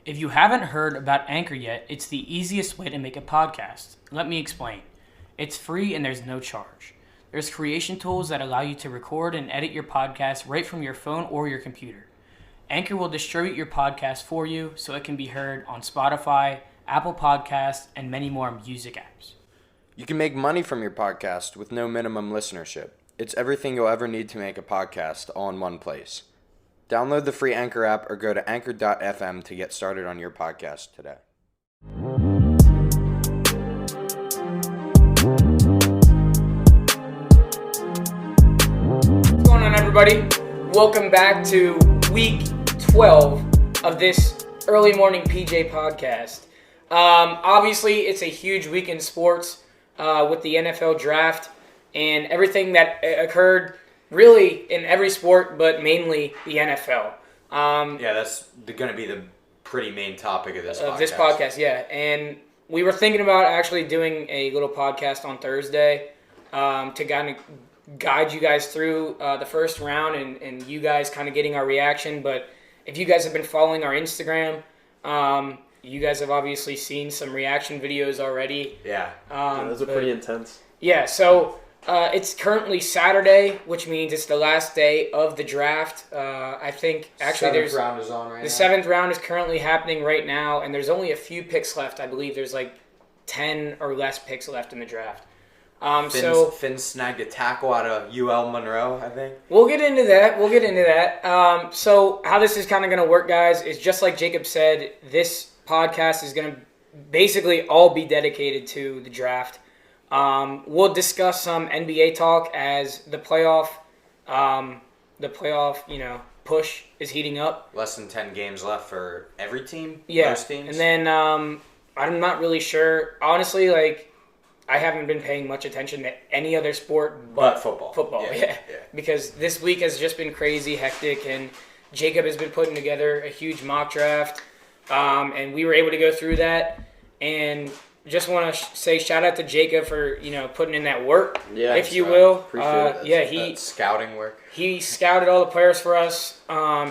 If you haven't heard about Anchor yet, it's the easiest way to make a podcast. Let me explain. It's free and there's no charge. There's creation tools that allow you to record and edit your podcast right from your phone or your computer. Anchor will distribute your podcast for you so it can be heard on Spotify, Apple Podcasts, and many more music apps. You can make money from your podcast with no minimum listenership. It's everything you'll ever need to make a podcast all in one place. Download the free Anchor app or go to anchor.fm to get started on your podcast today. What's going on, everybody? Welcome back to week 12 of this early morning PJ podcast. Obviously, it's a huge week in sports with the NFL draft and everything that occurred really in every sport, but mainly the NFL. That's going to be the pretty main topic of this podcast. And we were thinking about actually doing a little podcast on Thursday to kind of guide you guys through the first round and you guys kind of getting our reaction. But if you guys have been following our Instagram, you guys have obviously seen some reaction videos already. Those are pretty intense. Yeah, so it's currently Saturday, which means it's the last day of the draft. I think actually seventh round is on right now. The seventh round is currently happening right now, and there's only a few picks left. I believe there's like 10 or less picks left in the draft. Finn snagged a tackle out of UL Monroe, I think. We'll get into that. So how this is kind of going to work, guys, is just like Jacob said, this podcast is going to basically all be dedicated to the draft. We'll discuss some NBA talk as the playoff, push is heating up. Less than 10 games left for every team? Yeah. Most teams? And then I'm not really sure. Honestly, I haven't been paying much attention to any other sport but football. Yeah. Because this week has just been crazy, hectic, and Jacob has been putting together a huge mock draft, and we were able to go through that. And just want to say shout out to Jacob for putting in that work, if you will. Appreciate that scouting work. He scouted all the players for us.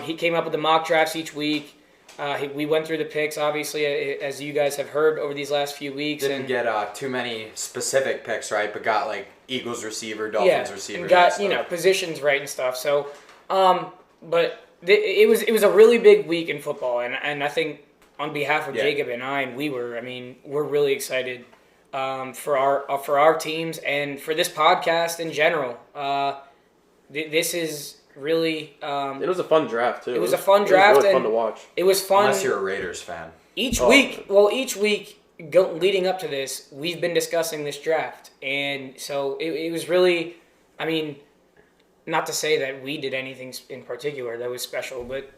He came up with the mock drafts each week. We went through the picks, obviously, as you guys have heard over these last few weeks. Didn't get too many specific picks, right? But got Eagles receiver, Dolphins receiver, and got positions right and stuff. So, but it was a really big week in football, and I think on behalf of Jacob and I, and we're really excited for our teams and for this podcast in general. This is really it was a fun draft too. It was a fun draft. It was really and fun to watch. It was fun. Unless you're a Raiders fan. Each week leading up to this, we've been discussing this draft, and so it was really, not to say that we did anything in particular that was special, but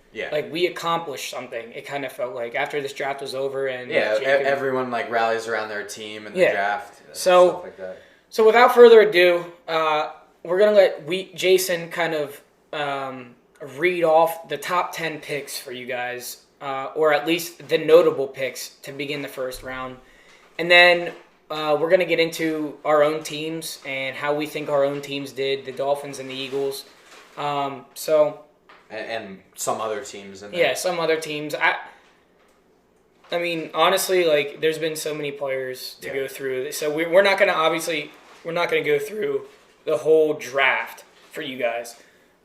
we accomplished something. It kind of felt like after this draft was over, and everyone rallies around their team in the draft. Stuff like that. So without further ado, we're gonna let Jason kind of read off the top 10 picks for you guys, or at least the notable picks to begin the first round, and then we're gonna get into our own teams and how we think our own teams did, the Dolphins and the Eagles. And some other teams in there. Yeah, some other teams. I mean, honestly, there's been so many players to go through. So we're not gonna go through the whole draft for you guys.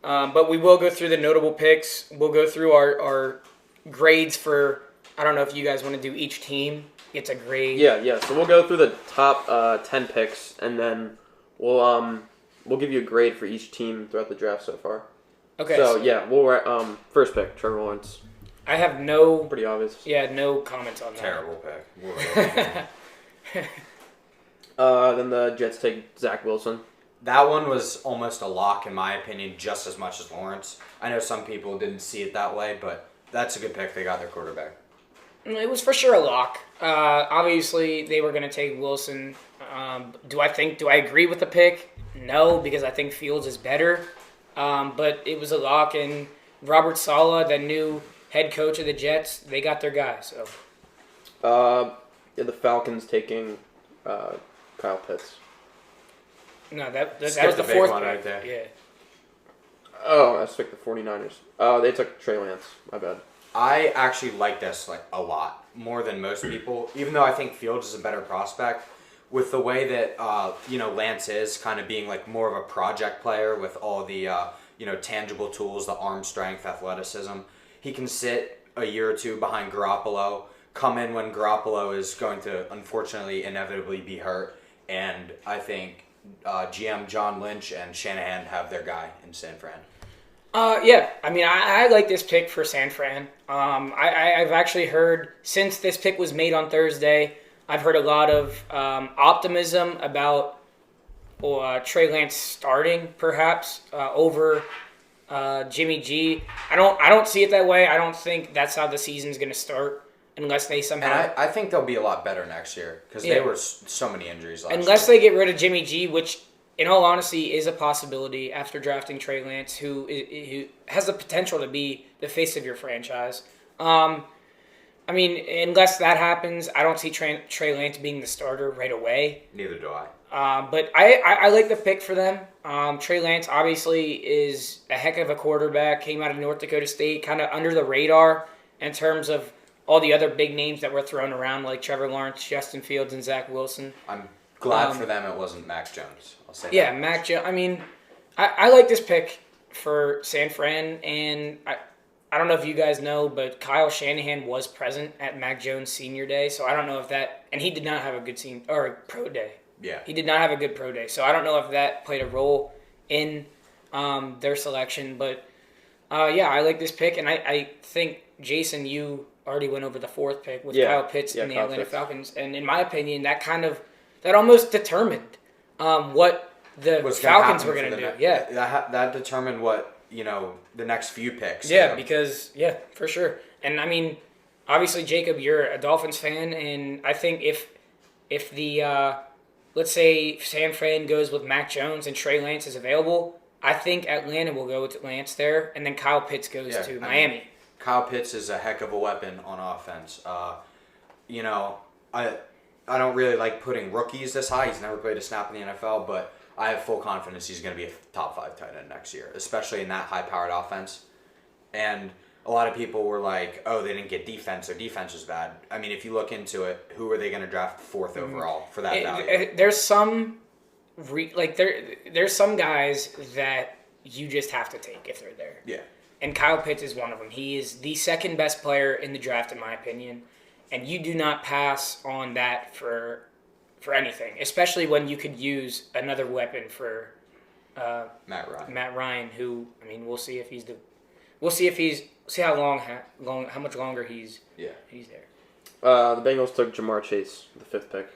But we will go through the notable picks. We'll go through our grades for, I don't know if you guys want to do each team gets a grade. Yeah. So we'll go through the top 10 picks, and then we'll give you a grade for each team throughout the draft so far. Okay. So we'll first pick Trevor Lawrence. I have no. Pretty obvious. Yeah, no comments on that. Terrible pick. Then the Jets take Zach Wilson. That one was almost a lock in my opinion, just as much as Lawrence. I know some people didn't see it that way, but that's a good pick. They got their quarterback. It was for sure a lock. Obviously, they were going to take Wilson. Do I agree with the pick? No, because I think Fields is better. But it was a lock, and Robert Saleh, the new head coach of the Jets, they got their guy. So, the Falcons taking Kyle Pitts. No, that was the fourth one right there. Yeah. Oh, I took the 49ers. They took Trey Lance. My bad. I actually like this like a lot more than most people, even though I think Fields is a better prospect. With the way that Lance is kind of being like more of a project player with all the tangible tools, the arm strength, athleticism, he can sit a year or two behind Garoppolo, come in when Garoppolo is going to unfortunately inevitably be hurt, and I think GM John Lynch and Shanahan have their guy in San Fran. Yeah, I mean, I like this pick for San Fran. I've actually heard, since this pick was made on Thursday, I've heard a lot of optimism about Trey Lance starting, perhaps, over Jimmy G. I don't see it that way. I don't think that's how the season's going to start unless they somehow... And I think they'll be a lot better next year because they were so many injuries last year. Unless they get rid of Jimmy G, which... in all honesty, is a possibility after drafting Trey Lance, who has the potential to be the face of your franchise. I mean, unless that happens, I don't see Trey Lance being the starter right away. Neither do I. But I like the pick for them. Trey Lance obviously is a heck of a quarterback, came out of North Dakota State, kind of under the radar in terms of all the other big names that were thrown around, like Trevor Lawrence, Justin Fields, and Zach Wilson. I'm glad for them it wasn't Mac Jones. I'll say yeah, that. Mac Jones. I mean, I like this pick for San Fran, and I don't know if you guys know, but Kyle Shanahan was present at Mac Jones' senior day, so I don't know if that, and he did not have a good pro day. Yeah. He did not have a good pro day, so I don't know if that played a role in their selection, but yeah, I like this pick, and I think, Jason, you already went over the fourth pick with Kyle Pitts and the Atlanta Falcons, and in my opinion, that almost determined what the Falcons were going to do. Yeah, that determined what the next few picks. Yeah, because for sure. And I mean, obviously, Jacob, you're a Dolphins fan, and I think if the let's say San Fran goes with Mac Jones and Trey Lance is available, I think Atlanta will go with Lance there, and then Kyle Pitts goes to Miami. Kyle Pitts is a heck of a weapon on offense. I don't really like putting rookies this high. He's never played a snap in the NFL, but I have full confidence he's going to be a top 5 tight end next year, especially in that high-powered offense. And a lot of people were like, oh, they didn't get defense. Their defense was bad. I mean, if you look into it, who are they going to draft 4th overall for that value? There's some there's some guys that you just have to take if they're there. Yeah. And Kyle Pitts is one of them. He is the second best player in the draft, in my opinion. And you do not pass on that for anything, especially when you could use another weapon for Matt Ryan, who, I mean, we'll see how much longer he's there. The Bengals took Jamar Chase, the 5th pick.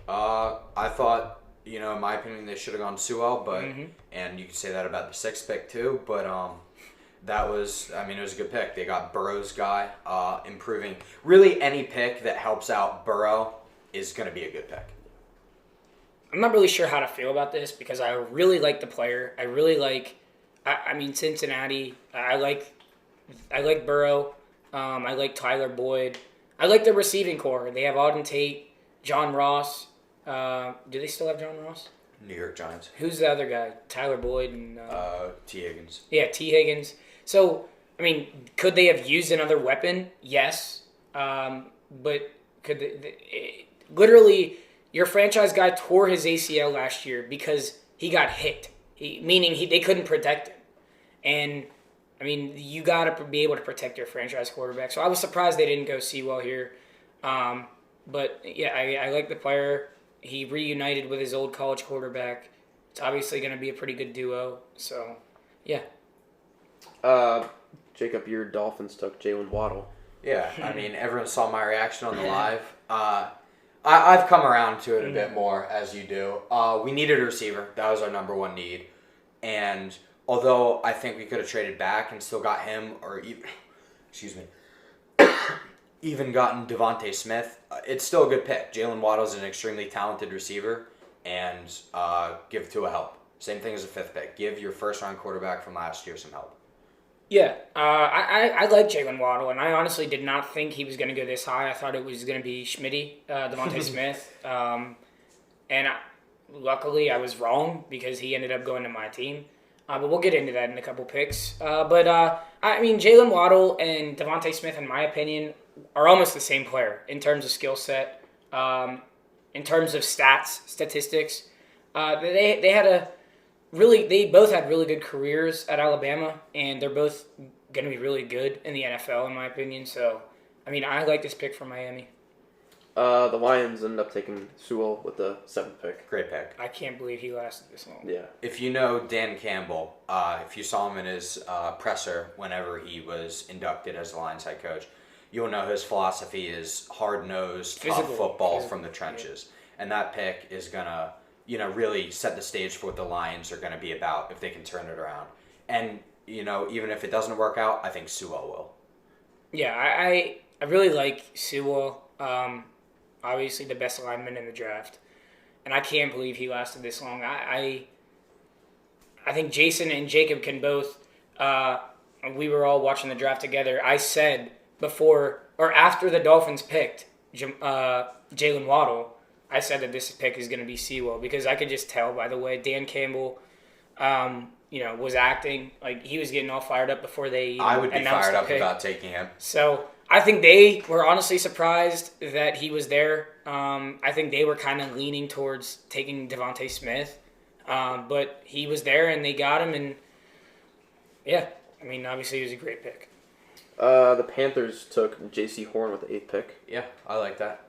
I thought, in my opinion, they should have gone Sewell, but and you could say that about the 6th pick too, but it was a good pick. They got Burrow's guy, improving. Really, any pick that helps out Burrow is going to be a good pick. I'm not really sure how to feel about this because I really like the player. I really like, Cincinnati. I like Burrow. I like Tyler Boyd. I like the receiving core. They have Auden Tate, John Ross. Do they still have John Ross? New York Giants. Who's the other guy? Tyler Boyd and T. Higgins. Yeah, T. Higgins. So, I mean, could they have used another weapon? Yes. But could they literally, your franchise guy tore his ACL last year because he got hit, meaning they couldn't protect him. And, I mean, you got to be able to protect your franchise quarterback. So I was surprised they didn't go Sewell here. But, yeah, I like the player. He reunited with his old college quarterback. It's obviously going to be a pretty good duo. So, yeah. Jacob, your Dolphins took Jalen Waddle. Yeah, I mean, everyone saw my reaction on the live. I've come around to it a bit more, as you do. We needed a receiver. That was our number one need. And although I think we could have traded back and still got him, or even gotten Devontae Smith, it's still a good pick. Jalen Waddle's an extremely talented receiver, and give Tua help. Same thing as a 5th pick. Give your first-round quarterback from last year some help. Yeah, I like Jalen Waddle, and I honestly did not think he was going to go this high. I thought it was going to be Devontae Smith, and luckily I was wrong because he ended up going to my team. But we'll get into that in a couple picks. I mean, Jalen Waddle and Devontae Smith, in my opinion, are almost the same player in terms of skill set, in terms of statistics. They both had really good careers at Alabama, and they're both going to be really good in the NFL, in my opinion. So, I mean, I like this pick for Miami. The Lions ended up taking Sewell with the 7th pick. Great pick. I can't believe he lasted this long. Yeah. If you know Dan Campbell, if you saw him in his presser whenever he was inducted as the Lions head coach, you'll know his philosophy is hard-nosed, tough football from the trenches. Yeah. And that pick is going to, really set the stage for what the Lions are going to be about if they can turn it around. And, even if it doesn't work out, I think Sewell will. Yeah, I really like Sewell. Obviously the best lineman in the draft. And I can't believe he lasted this long. I think Jason and Jacob can both, we were all watching the draft together. I said before, or after the Dolphins picked Jalen Waddle, I said that this pick is going to be Sewell because I could just tell by the way Dan Campbell, was acting. Like, he was getting all fired up before they even I would be announced fired the up pick. about taking him. So I think they were honestly surprised that he was there. I think they were kind of leaning towards taking Devontae Smith. But he was there and they got him. And, yeah, I mean, obviously he was a great pick. The Panthers took J.C. Horn with the 8th pick. Yeah, I like that.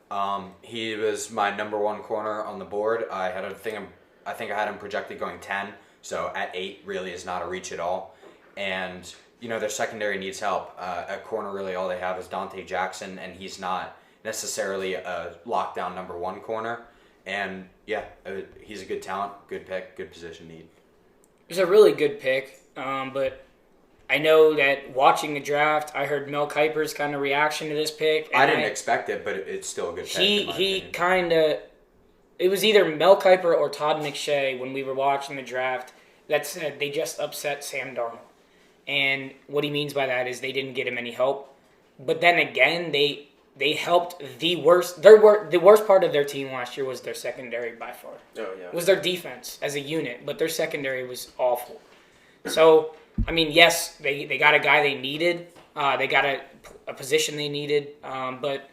He was my number 1 corner on the board. I think I had him projected going 10. So at 8 really is not a reach at all. And, their secondary needs help. At corner, really all they have is Dante Jackson, and he's not necessarily a lockdown number 1 corner. And, yeah, he's a good talent, good pick, good position need. It was a really good pick, but I know that watching the draft, I heard Mel Kiper's kind of reaction to this pick. I didn't expect it, but it's still a good pick. He kind of, it was either Mel Kiper or Todd McShay when we were watching the draft that said they just upset Sam Darnold. And what he means by that is they didn't get him any help. But then again, they helped the worst. The worst part of their team last year was their secondary by far. Oh, yeah. It was their defense as a unit, but their secondary was awful. So, I mean, yes, they got a guy they needed. They got a position they needed, but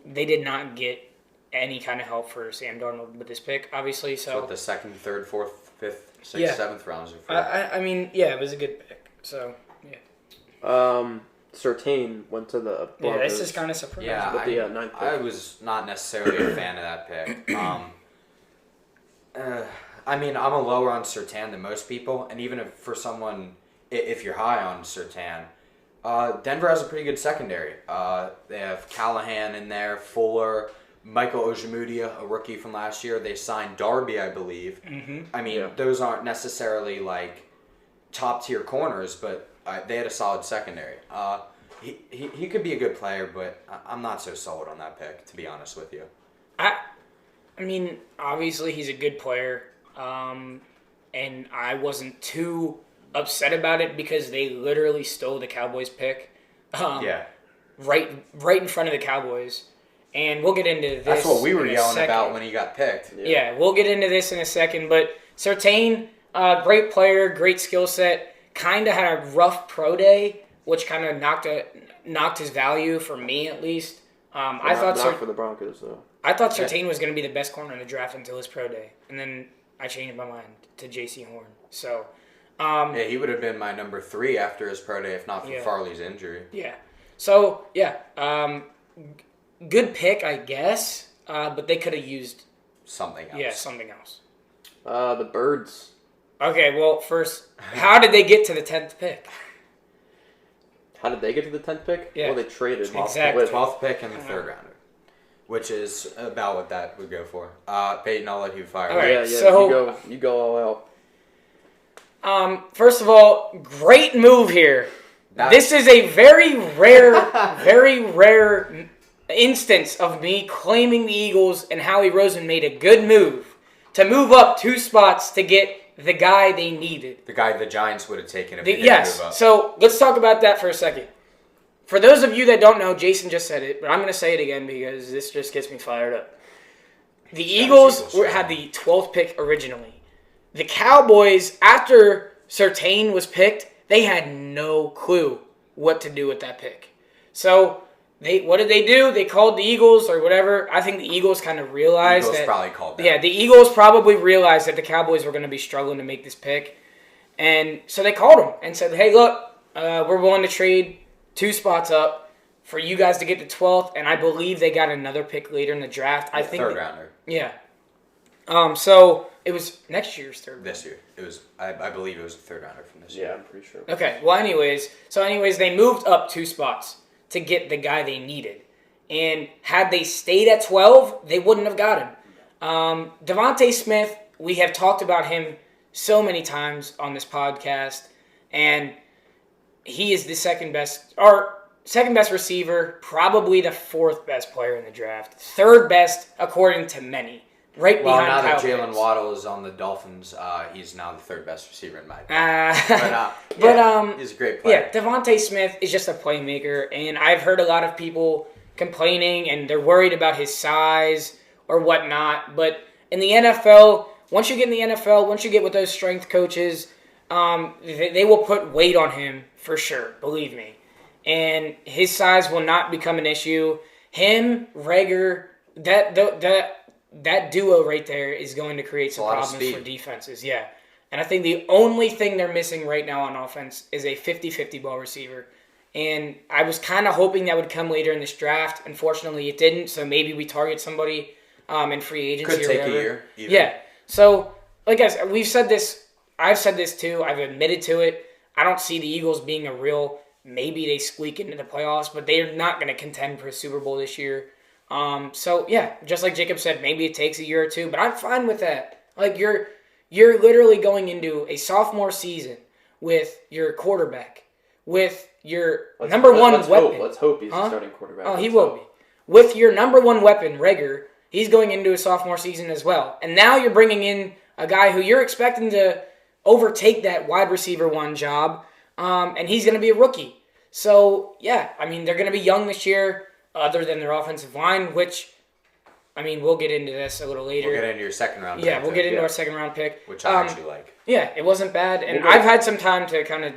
they did not get any kind of help for Sam Darnold with this pick, obviously. So what the 2nd, 3rd, 4th, 5th, 6th, Yeah. 7th rounds are for. I mean, yeah, it was a good pick. So, yeah. Surtain went to the Broncos. Yeah, this is kind of surprising. Yeah, with the 9th pick. I was not necessarily a fan of that pick. I mean, I'm a lower on Surtain than most people, and even if you're high on Surtain, Denver has a pretty good secondary. They have Callahan in there, Fuller, Michael Ojemudia, a rookie from last year. They signed Darby, I believe. Mm-hmm. I mean, those aren't necessarily like top-tier corners, but they had a solid secondary. He could be a good player, but I'm not so sold on that pick, to be honest with you. I mean, obviously he's a good player, and I wasn't too upset about it because they literally stole the Cowboys pick. Right in front of the Cowboys. And we'll get into this. That's what we were yelling second. about when he got picked. Yeah, we'll get into this in a second. But Surtain, great player, great skill set. Kind of had a rough pro day, which kind of knocked his value for me at least. I thought not for the Broncos though. I thought Surtain was going to be the best corner in the draft until his pro day, and then I changed my mind to J.C. Horn. So. He would have been my number 3 after his pro day if not for Farley's injury. Yeah. So, good pick, I guess, but they could have used something else. Yeah, something else. The Birds. Okay, well, first, how did they get to the 10th pick? How did they get to the 10th pick? Yeah. Well, they traded. 12th pick and the 3rd rounder, which is about what that would go for. Peyton, I'll let you fire. All right, Yeah, so, you go all out. First of all, great move here. This is a very rare instance of me claiming the Eagles and Howie Roseman made a good move to move up 2 spots to get the guy they needed. The guy the Giants would have taken if they didn't move up. So let's talk about that for a second. For those of you that don't know, Jason just said it, but I'm going to say it again because this just gets me fired up. The Eagles had the 12th pick originally. The Cowboys, after Surtain was picked, they had no clue what to do with that pick. So what did they do? They called the Eagles or whatever. I think the Eagles kind of realized Eagles that. Probably called that. Yeah, the Eagles probably realized that the Cowboys were going to be struggling to make this pick. And so they called them and said, hey, look, we're willing to trade 2 spots up for you guys to get the 12th. And I believe they got another pick later in the draft. I think third rounder. Yeah. So it was next year's third. This year. It was. I believe it was a third rounder from this year. Yeah, I'm pretty sure. Okay. Well, anyways, they moved up 2 spots to get the guy they needed. And had they stayed at 12, they wouldn't have got him. Devontae Smith, we have talked about him so many times on this podcast, and he is the second best receiver, probably the 4th best player in the draft, 3rd best according to many, right behind Now Kyle that Jalen Pitts. Waddle is on the Dolphins, he's now the 3rd best receiver in my opinion. He's a great player. Yeah, Devontae Smith is just a playmaker, and I've heard a lot of people complaining, and they're worried about his size or whatnot, but in the NFL, once you get with those strength coaches, they will put weight on him for sure, believe me. And his size will not become an issue. Him, Reagor, that duo right there is going to create some problems for defenses. Yeah. And I think the only thing they're missing right now on offense is a 50-50 ball receiver. And I was kind of hoping that would come later in this draft. Unfortunately, it didn't, so maybe we target somebody in free agency. Could take a year. Even. Yeah. So, like guys, we've said this. I've said this too. I've admitted to it. I don't see the Eagles being a real. Maybe they squeak into the playoffs, but they're not going to contend for a Super Bowl this year. So yeah, just like Jacob said, maybe it takes a year or 2, but I'm fine with that. Like you're literally going into a sophomore season with your quarterback, with your number one weapon. Let's hope he's the starting quarterback. Oh, he will be. With your number 1 weapon, Reagor, he's going into a sophomore season as well. And now you're bringing in a guy who you're expecting to overtake that wide receiver 1 job, and he's going to be a rookie. So, yeah, I mean, they're going to be young this year, other than their offensive line, which, I mean, we'll get into this a little later. We'll get into your second round pick. Yeah, we'll get into our second round pick. Which I actually like. Yeah, it wasn't bad. And I've had some time to kind of,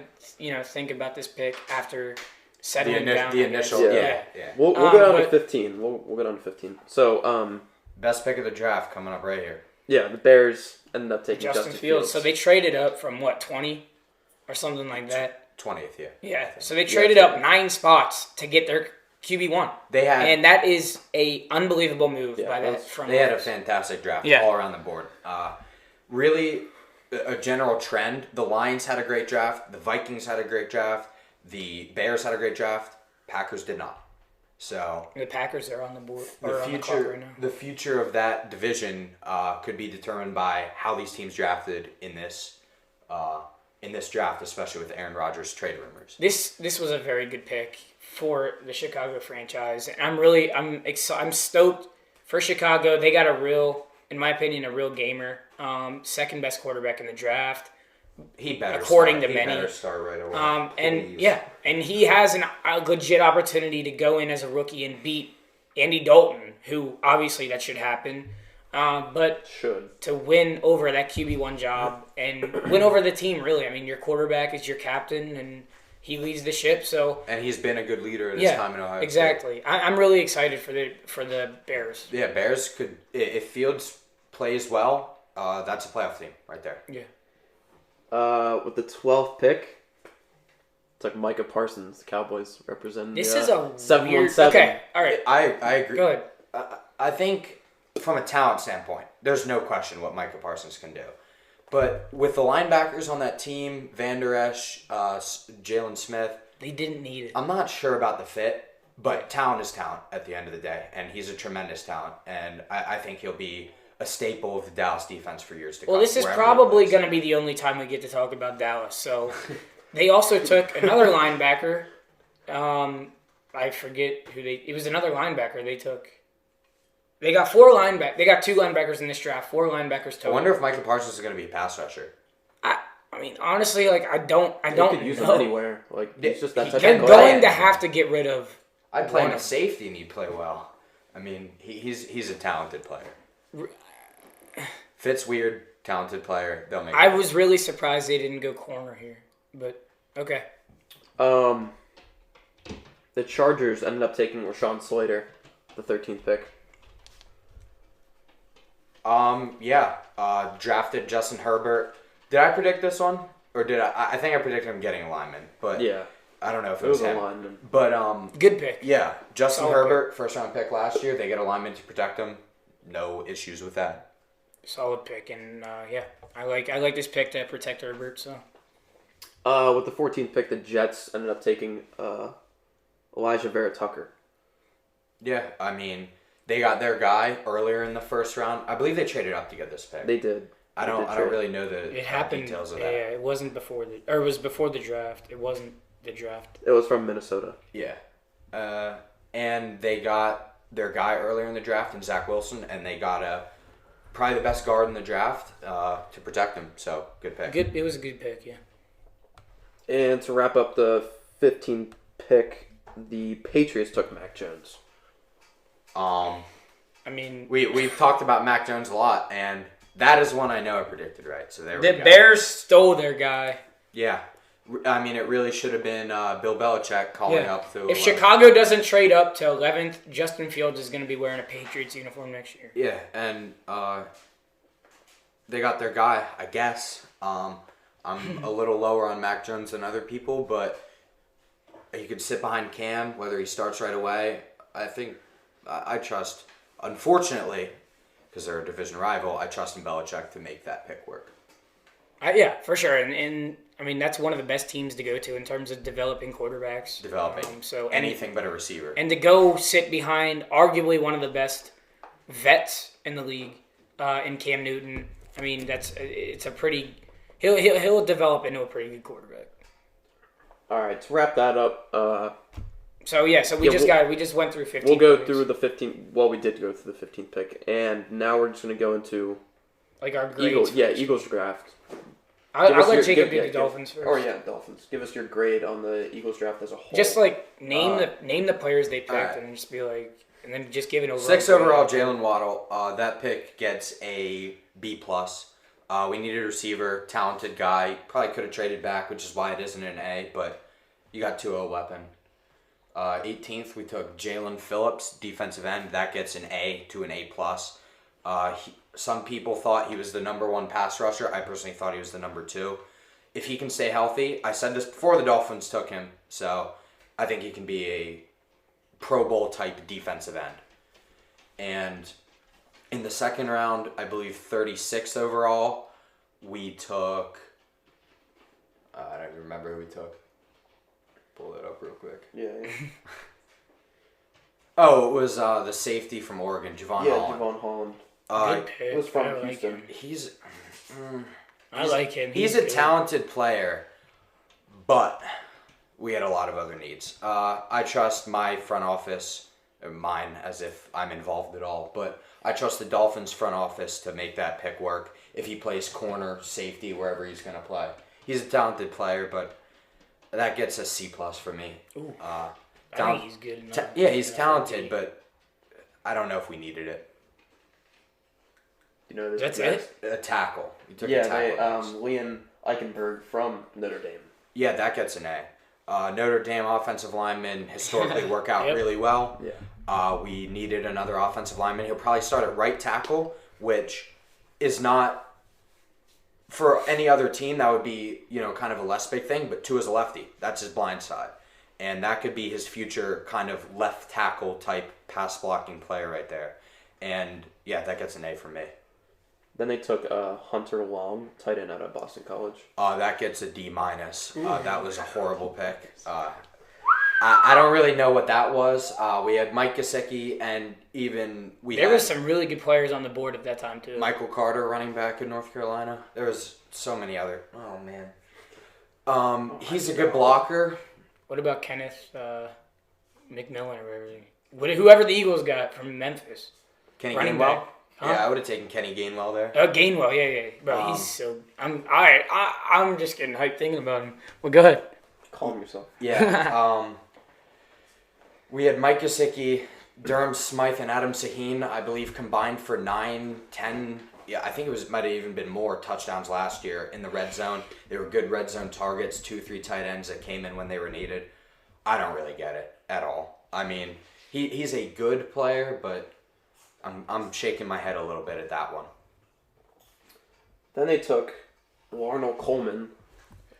think about this pick after settling down. The initial, yeah. We'll go down to 15. We'll go down to 15. So, best pick of the draft coming up right here. Yeah, the Bears ended up taking Justin Fields. So they traded up from, 20 or something like that? 20th, yeah. Yeah, so they traded up 9 spots to get their QB1. And that is a unbelievable move by that front. They had a fantastic draft all around the board. Really, a general trend. The Lions had a great draft. The Vikings had a great draft. The Bears had a great draft. Packers did not. So the Packers are on the board. The future of that division could be determined by how these teams drafted in this draft, especially with Aaron Rodgers trade rumors. This was a very good pick for the Chicago franchise, and I'm stoked for Chicago. They got in my opinion, a real gamer. Second best quarterback in the draft. He better according start. to many. He better start right away. And he has a legit opportunity to go in as a rookie and beat Andy Dalton, who obviously that should happen. But to win over that QB1 job and win over the team, really. I mean, your quarterback is your captain, and he leads the ship. And he's been a good leader at his time in Ohio exactly. State. I'm really excited for the Bears. Yeah, Bears could, if Fields plays well, that's a playoff team right there. Yeah. With the 12th pick, it's like Micah Parsons, the Cowboys represent. This is a 717. Okay, all right. I agree. Go ahead. I think from a talent standpoint, there's no question what Micah Parsons can do. But with the linebackers on that team, Van Der Esch, Jalen Smith, they didn't need it. I'm not sure about the fit, but talent is talent at the end of the day, and he's a tremendous talent, and I think he'll be a staple of the Dallas defense for years to come. Well, this is probably going to be the only time we get to talk about Dallas. So they also took another linebacker. I forget who it was another linebacker they took. They got 4 linebackers. They got 2 linebackers in this draft. 4 linebackers total. I wonder if Micah Parsons is going to be a pass rusher. I mean, honestly, I don't could use him anywhere. He's just that type They're of going to have to get rid of. I'd play him a safety and he'd play well. I mean, he's a talented player. Fits weird, talented player. They'll make I it. was really surprised they didn't go corner here, but okay. The Chargers ended up taking Rashawn Slater, the 13th pick. Drafted Justin Herbert. Did I predict this one? Or did I? I think I predicted him getting a lineman, but Yeah, I don't know if it it was was a him. lineman. But Good pick. yeah, Justin Solid Herbert, first round pick last year. They get a lineman to protect him. No issues with that. Solid pick, and I like this pick to protect Herbert. So With the 14th pick, the Jets ended up taking Elijah Vera Tucker. Yeah, I mean, they got their guy earlier in the first round. I believe they traded up to get this pick. They did. I don't really know the it happened. details of Yeah, that. it wasn't before it was before the draft. It wasn't the draft. It was from Minnesota. Yeah. And they got their guy earlier in the draft in Zach Wilson, and they got probably the best guard in the draft to protect him. So, good pick. It was a good pick. Yeah. And to wrap up the 15th pick, the Patriots took Mac Jones. I mean, we've talked about Mac Jones a lot, and that is one I know I predicted right. So there we the go. Bears stole their guy. Yeah. I mean, it really should have been Bill Belichick calling up to. If Chicago doesn't trade up to 11th, Justin Fields is going to be wearing a Patriots uniform next year. Yeah, and they got their guy, I guess. I'm a little lower on Mac Jones than other people, but you could sit behind Cam, whether he starts right away. I think I trust, unfortunately, because they're a division rival, I trust in Belichick to make that pick work. Yeah, for sure. And I mean, that's one of the best teams to go to in terms of developing quarterbacks. So anything but a receiver. And to go sit behind arguably one of the best vets in the league in Cam Newton. I mean, it's a pretty he'll develop into a pretty good quarterback. All right, to wrap that up. We just went through 15. We'll go picks. through the 15th. Well, we did go through the 15th pick, and now we're just going to go into like our grades. Eagles draft. I'll let Jacob do the Dolphins first. Oh yeah, Dolphins. Give us your grade on the Eagles draft as a whole. Just like name the players they picked, right. and just be like, and then just give an overall. 6 overall, Jalen Waddle. That pick gets a B+. We needed a receiver, talented guy. Probably could have traded back, which is why it isn't an A, but you got 2-0 weapon. 18th, we took Jalen Phillips, defensive end. That gets an A to an A+. Some people thought he was the number 1 pass rusher. I personally thought he was the number 2. If he can stay healthy, I said this before the Dolphins took him, so I think he can be a Pro Bowl type defensive end. And in the second round, I believe 36th overall, we took... I don't even remember who we took. Pull that up real quick. Yeah. Oh, it was the safety from Oregon, Javon Holland. Javon Holland. Good pick. It was from I Houston. Like He's I like him. He's a talented player, but we had a lot of other needs. I trust my front office, or mine as if I'm involved at all, but I trust the Dolphins front office to make that pick work if he plays corner, safety, wherever he's going to play. He's a talented player, but that gets a C+ for me. Ooh. I think he's good enough. He's talented, but I don't know if we needed it. You know, that's it? A tackle. You took a tackle. Liam Eichenberg from Notre Dame. Yeah, that gets an A. Notre Dame offensive linemen historically work out really well. Yeah. We needed another offensive lineman. He'll probably start at right tackle, which is not for any other team. That would be kind of a less big thing. But Tua's a lefty. That's his blind side, and that could be his future kind of left tackle type pass blocking player right there. And yeah, that gets an A from me. Then they took Hunter Long, tight end out of Boston College. That gets a D-. That was a horrible pick. I don't really know what that was. We had Mike Gesicki, and there was some really good players on the board at that time too. Michael Carter, running back in North Carolina. There was so many other. Oh man. He's a good blocker. What about Kenneth McMillan or whatever? Whoever the Eagles got from Memphis. Kenny running Gainwell. back. Huh? Yeah, I would have taken Kenny Gainwell there. Gainwell, yeah. Bro, he's so. I'm just getting hyped thinking about him. Well, go ahead. Calm yourself. Yeah. We had Mike Gesicki, Durham Smythe, and Adam Saheen, I believe, combined for 9, 10 I think might have even been more touchdowns last year in the red zone. They were good red zone targets, 2-3 tight ends that came in when they were needed. I don't really get it at all. I mean, he's a good player, but I'm shaking my head a little bit at that one. Then they took Larnell Coleman,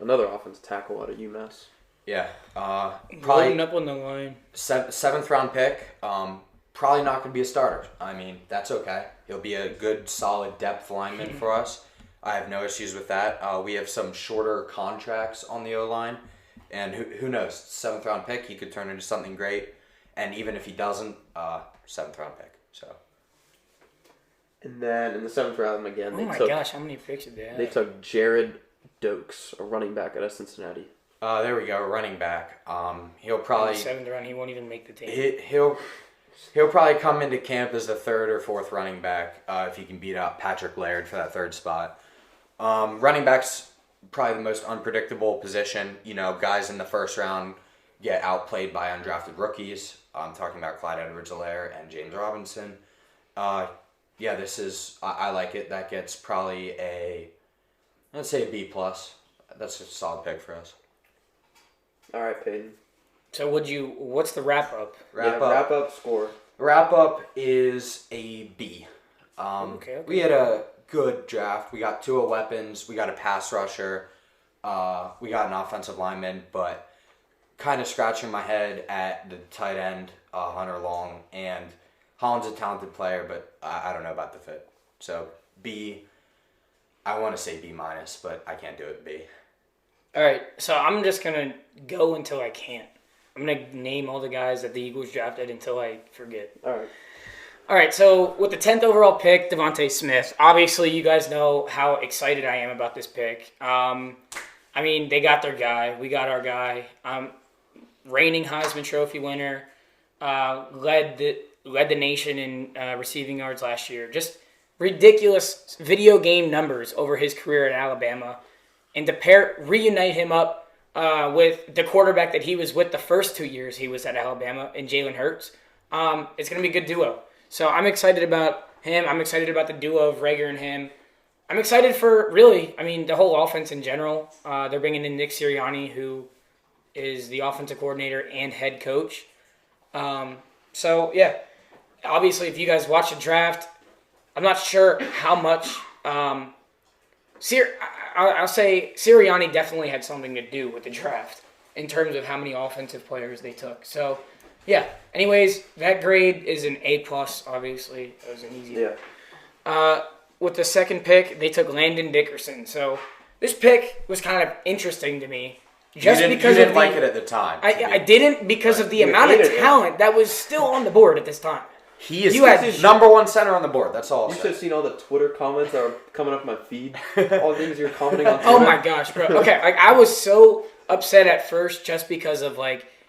another offensive tackle out of UMass. Yeah, Probably up on the line. Seventh round pick. Probably not going to be a starter. I mean, that's okay. He'll be a good, solid depth lineman for us. I have no issues with that. We have some shorter contracts on the O-line, and who knows? 7th round pick, he could turn into something great. And even if he doesn't, 7th round pick. So. And then in the 7th round again, gosh, how many picks did they have? They took Jared Dokes, a running back out of Cincinnati. There we go, running back. He'll probably in the 7th round. He won't even make the team. He'll probably come into camp as the 3rd or 4th running back if he can beat out Patrick Laird for that 3rd spot. Running back's probably the most unpredictable position. You know, guys in the 1st round get outplayed by undrafted rookies. I'm talking about Clyde Edwards-Helaire and James Robinson. This is I like it. That gets probably let's say a B+. That's a solid pick for us. All right, Peyton. So what's the wrap-up? Wrap-up score. Wrap-up is a B. Okay. We had a good draft. We got 2 weapons. We got a pass rusher. We got an offensive lineman, but kind of scratching my head at the tight end, Hunter Long. And Holland's a talented player, but I don't know about the fit. So B. I want to say B-, but I can't do it B. All right, so I'm just going to go until I can't. I'm going to name all the guys that the Eagles drafted until I forget. All right, so with the 10th overall pick, Devontae Smith. Obviously, you guys know how excited I am about this pick. I mean, they got their guy. We got our guy. Reigning Heisman Trophy winner. Led the nation in receiving yards last year. Just ridiculous video game numbers over his career at Alabama. And to reunite him up with the quarterback that he was with the first 2 years he was at Alabama, and Jalen Hurts, it's going to be a good duo. So I'm excited about him. I'm excited about the duo of Rager and him. I'm excited for, the whole offense in general. They're bringing in Nick Sirianni, who is the offensive coordinator and head coach. Obviously, if you guys watch the draft, I'm not sure how much I'll say Sirianni definitely had something to do with the draft in terms of how many offensive players they took. So, anyways, that grade is an A+, obviously. That was an easy one. With the 2nd pick, they took Landon Dickerson. So, this pick was kind of interesting to me. You didn't like it at the time. I didn't because of the amount of talent that was still on the board at this time. He is number 1 center on the board. That's all. You should have seen all the Twitter comments that are coming up my feed. All the things you're commenting on Twitter. Oh my gosh, bro. Okay, I was so upset at first just because of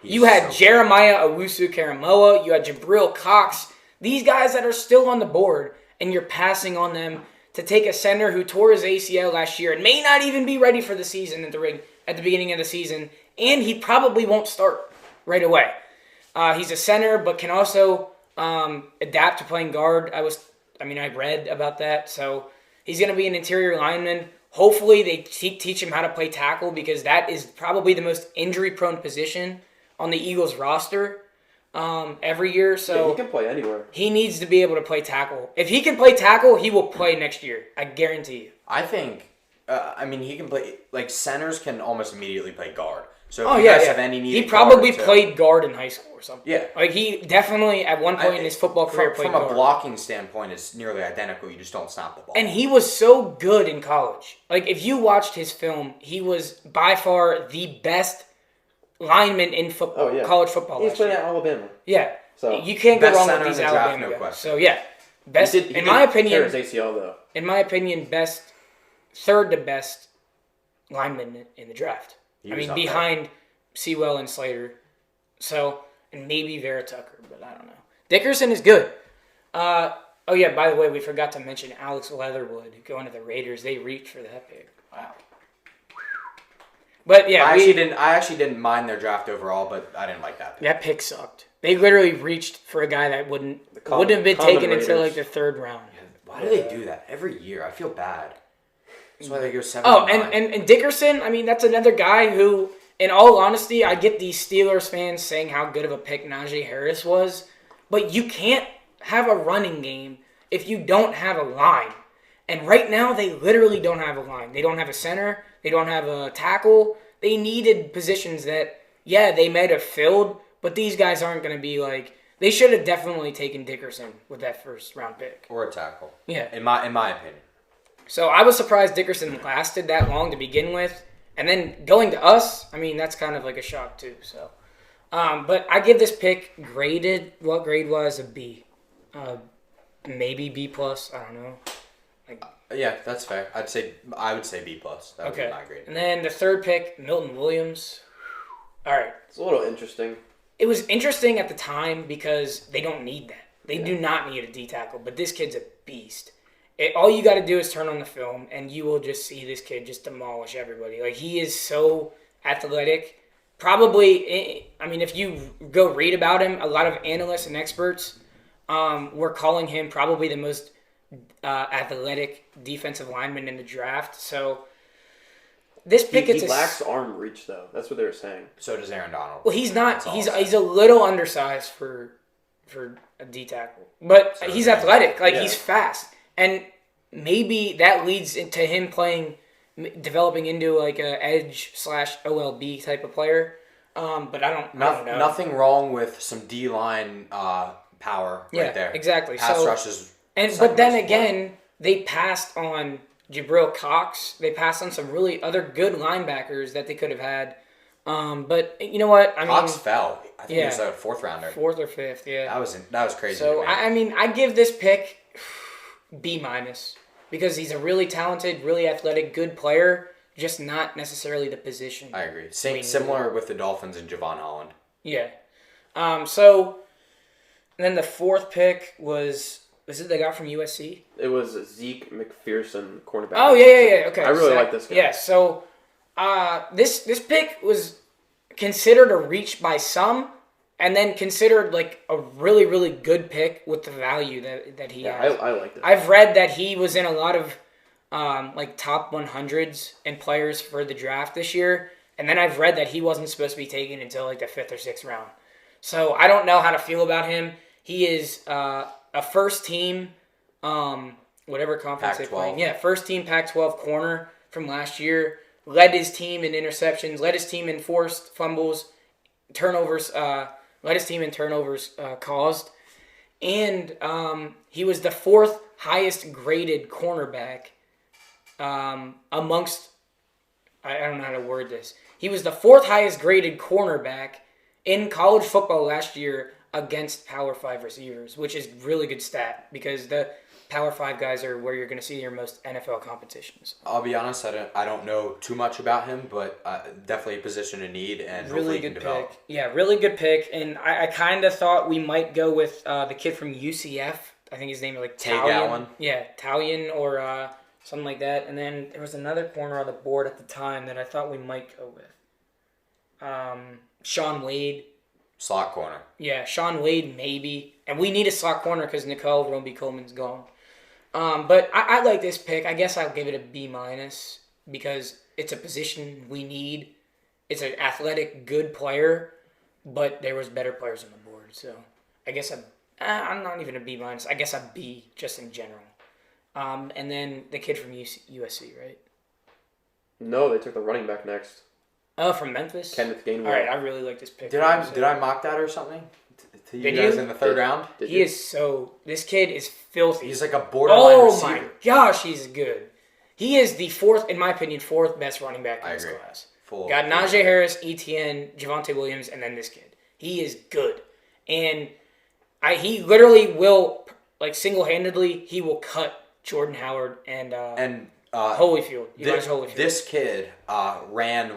you had Jeremiah Owusu-Karamoah, you had Jabril Cox. These guys that are still on the board, and you're passing on them to take a center who tore his ACL last year and may not even be ready for the season at the beginning of the season, and he probably won't start right away. He's a center, but can also adapt to playing guard. I read about that. So he's going to be an interior lineman. Hopefully they teach him how to play tackle, because that is probably the most injury-prone position on the Eagles roster every year. So he can play anywhere. He needs to be able to play tackle. If he can play tackle, he will play next year. I guarantee you. I think, he can play, centers can almost immediately play guard. So if you guys have any need, he probably played guard in high school or something. Yeah, he definitely at one point in his football career played guard. From a blocking standpoint, it's nearly identical. You just don't snap the ball. And he was so good in college. If you watched his film, he was by far the best lineman in football, college football. He's playing at Alabama. Yeah, so you can't go wrong with these Alabama guys. So best in my opinion. His ACL though. In my opinion, third to best lineman in the draft. Behind Sewell and Slater. So, and maybe Vera Tucker, but I don't know. Dickerson is good. By the way, we forgot to mention Alex Leatherwood going to the Raiders. They reached for that pick. Wow. But I actually didn't mind their draft overall, but I didn't like that pick. That pick sucked. They literally reached for a guy that wouldn't have been taken until the 3rd round. Why do they do that every year? I feel bad. That's why they go 7-9. Oh, and Dickerson, I mean, that's another guy who, in all honesty, I get these Steelers fans saying how good of a pick Najee Harris was, but you can't have a running game if you don't have a line. And right now, they literally don't have a line. They don't have a center. They don't have a tackle. They needed positions that, yeah, they might have filled, but these guys aren't going to be like... They should have definitely taken Dickerson with that first-round pick. Or a tackle. Yeah. In my opinion. So I was surprised Dickerson lasted that long to begin with. And then going to us, I mean, that's kind of like a shock too. So, but I give this pick graded. What grade was a B? Maybe B plus. I don't know. Yeah, that's fair. I would say B plus. That would be my grade. And then the third pick, Milton Williams. All right. It's a little interesting. It was interesting at the time because they don't need that. They do not need a D tackle. But this kid's a beast. All you got to do is turn on the film, and you will just see this kid just demolish everybody. Like, he is so athletic. Probably, I mean, if you go read about him, a lot of analysts and experts were calling him probably the most athletic defensive lineman in the draft. So, this pick he lacks arm reach, though. That's what they were saying. So does Aaron Donald. Well, he's not. He's a little undersized for a D tackle. But so he's athletic. Like, he's fast. And maybe that leads into him developing into like a edge / OLB type of player. But I don't know. Nothing wrong with some D-line power right there. Exactly. Pass rushes. But then again, they passed on Jabril Cox. They passed on some really other good linebackers that they could have had. But you know what? Cox fell. I think he was a 4th rounder. 4th or 5th, yeah. That was crazy. So I mean, I give this pick B- because he's a really talented, really athletic, good player, just not necessarily the position. I agree. Similar with the Dolphins and Javon Holland. Yeah. So then the 4th pick was it they got from USC? It was Zeke McPherson, cornerback. Oh yeah. Okay. I really like this guy. Yeah. So this pick was considered a reach by some. And then considered like a really, really good pick with the value that he has. I like it. I've read that he was in a lot of like top 100s and players for the draft this year. And then I've read that he wasn't supposed to be taken until like the 5th or 6th round. So I don't know how to feel about him. He is a first team, whatever conference they're playing. Yeah, first team Pac-12 corner from last year. Led his team in interceptions, led his team in forced fumbles, turnovers, led his team in turnovers caused. And he was the 4th highest graded cornerback amongst, I don't know how to word this. He was the 4th highest graded cornerback in college football last year against Power 5 receivers, which is really good stat because the Power 5 guys are where you're going to see your most NFL competitions. I'll be honest, I don't know too much about him, but definitely a position in need and really hopefully good can develop. Pick. Yeah, really good pick. And I kind of thought we might go with the kid from UCF. I think his name is like Talion. Yeah, Talion or something like that. And then there was another corner on the board at the time that I thought we might go with. Sean Wade. Slot corner. Yeah, Sean Wade maybe. And we need a slot corner because Nicole Roby-Coleman's gone. But I like this pick. I guess I'll give it a B- because it's a position we need. It's an athletic, good player, but there was better players on the board. So I guess I'm not even a B-. I guess a B just in general. And then the kid from USC, right? No, they took the running back next. Oh, from Memphis? Kenneth Gainwell. All right, I really like this pick. Did I mock that or something? To you guys in the 3rd round? This kid is filthy. He's like a borderline receiver. Oh my gosh, he's good. He is the 4th, in my opinion, 4th best running back in this class. Got Najee Harris, Etienne, Javonte Williams, and then this kid. He is good. And he literally will, like single-handedly, he will cut Jordan Howard and Holyfield. Holyfield. This kid ran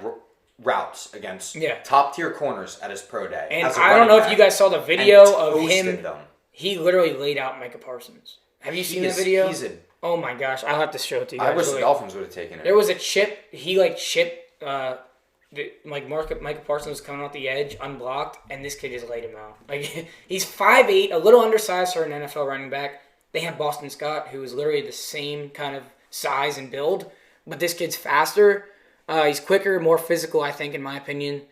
routes against top-tier corners at his pro day. And I don't know if you guys saw the video of him. He literally laid out Micah Parsons. Have you seen that video? Oh my gosh, I'll have to show it to you guys. I wish the Dolphins would have taken it. There was a chip. He chipped Micah Parsons was coming off the edge unblocked, and this kid just laid him out. Like he's 5'8", a little undersized for an NFL running back. they have Boston Scott, who is literally the same kind of size and build, but this kid's faster. He's quicker, more physical, I think, in my opinion.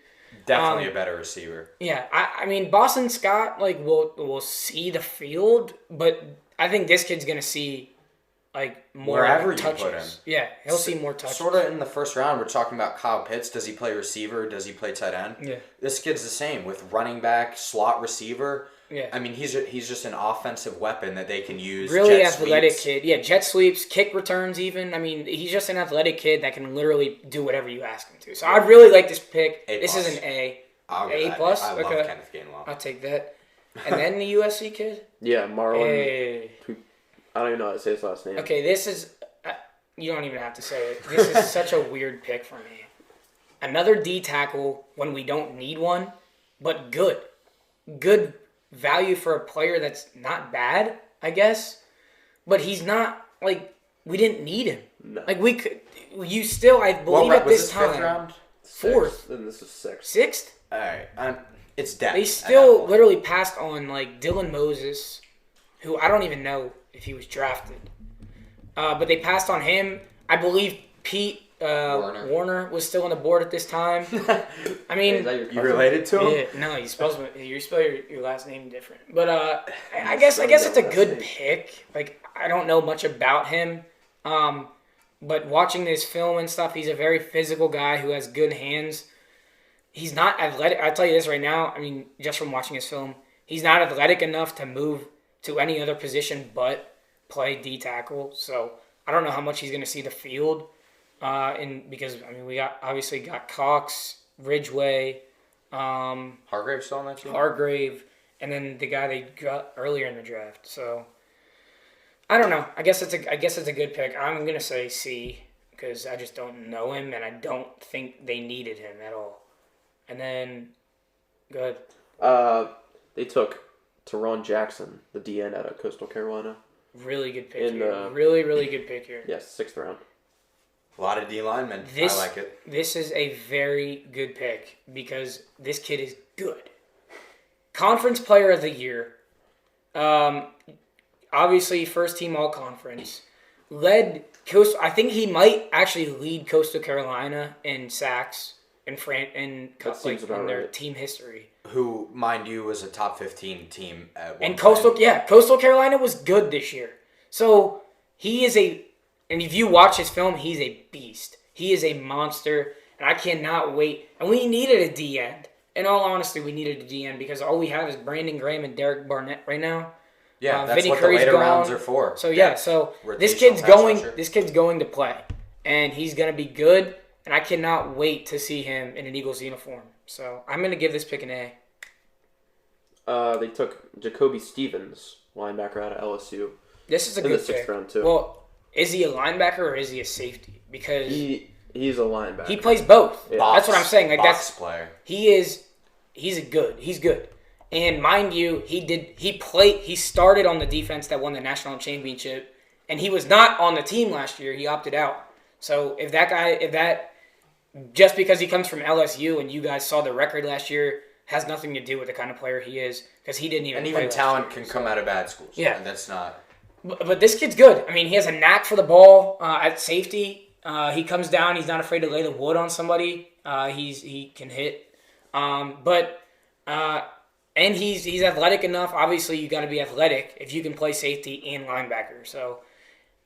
Definitely a better receiver. Yeah, I mean, Boston Scott, like, will see the field, but I think this kid's going to see, like, more Wherever touches. you put him. Yeah, he'll see more touches. Sort of in the first round, we're talking about Kyle Pitts. Does he play receiver? Does he play tight end? Yeah. This kid's the same with running back, slot receiver. Yeah. I mean, he's just an offensive weapon that they can use. Really jet athletic sweeps. kid. Yeah, jet sweeps, kick returns even. I mean, he's just an athletic kid that can literally do whatever you ask him to. So I really like this pick. This is an A. I'll give A that. plus? I love Okay. Kenneth Gainwell. I'll take that. And then the USC kid? Yeah, Marlon. Hey. I don't even know how to say his last name. Okay, this is... you don't even have to say it. This is such a weird pick for me. Another D tackle when we don't need one, but good. Good value for a player that's not bad, I guess. But he's not, like, we didn't need him. No. Like, we could... You still, I believe at this time... Fifth round? Fourth. And this is sixth. Sixth? All right. It's depth. They still literally passed on, like, Dylan Moses, who I don't even know if he was drafted. But they passed on him. I believe Pete Warner was still on the board at this time. I mean, Is that your You cousin? related to him? yeah, no, you spell your last name different. But I guess it's a good pick. Like, I don't know much about him. But watching this film and stuff, he's a very physical guy who has good hands. He's not athletic. I'll tell you this right now. I mean, just from watching his film, he's not athletic enough to move to any other position but play D tackle. So I don't know how much he's going to see the field. Because I mean, we obviously got Cox, Ridgeway, Hargrave still on that team? Hargrave, and then the guy they got earlier in the draft. So I don't know. I guess it's a good pick. I'm gonna say C because I just don't know him, and I don't think they needed him at all. And then, go ahead. They took Teron Jackson, the DN out of Coastal Carolina. Really good pick here. Really, really good pick here. Yes, sixth round. A lot of D linemen. I like it. This is a very good pick because this kid is good. Conference Player of the Year. Obviously, first team all conference. I think he might actually lead Coastal Carolina in sacks in their team history. Who, mind you, was a top 15 team at one And point. Coastal Carolina was good this year. So he is and if you watch his film, he's a beast. He is a monster, and I cannot wait. And we needed a D end. In all honesty, we needed a D end because all we have is Brandon Graham and Derek Barnett right now. Yeah, that's Vinny what Curry's the later gone. rounds are for. So yeah, this kid's going to play, and he's going to be good. And I cannot wait to see him in an Eagles uniform. So I'm going to give this pick an A. They took Jacoby Stevens, linebacker out of LSU. This is a in good the sixth pick. round too. Well, is he a linebacker or is he a safety? Because he's a linebacker. he plays both. Yeah. That's what I'm saying. Like Box player. He's good. And mind you, he started on the defense that won the national championship, and he was not on the team last year. He opted out. So if that just because he comes from LSU and you guys saw the record last year has nothing to do with the kind of player he is, because he didn't even. And play even last talent year, can so. come out of bad schools. Yeah. And that's not. But this kid's good. I mean, he has a knack for the ball at safety. He comes down. He's not afraid to lay the wood on somebody. He can hit. And he's athletic enough. Obviously, you got to be athletic if you can play safety and linebacker. So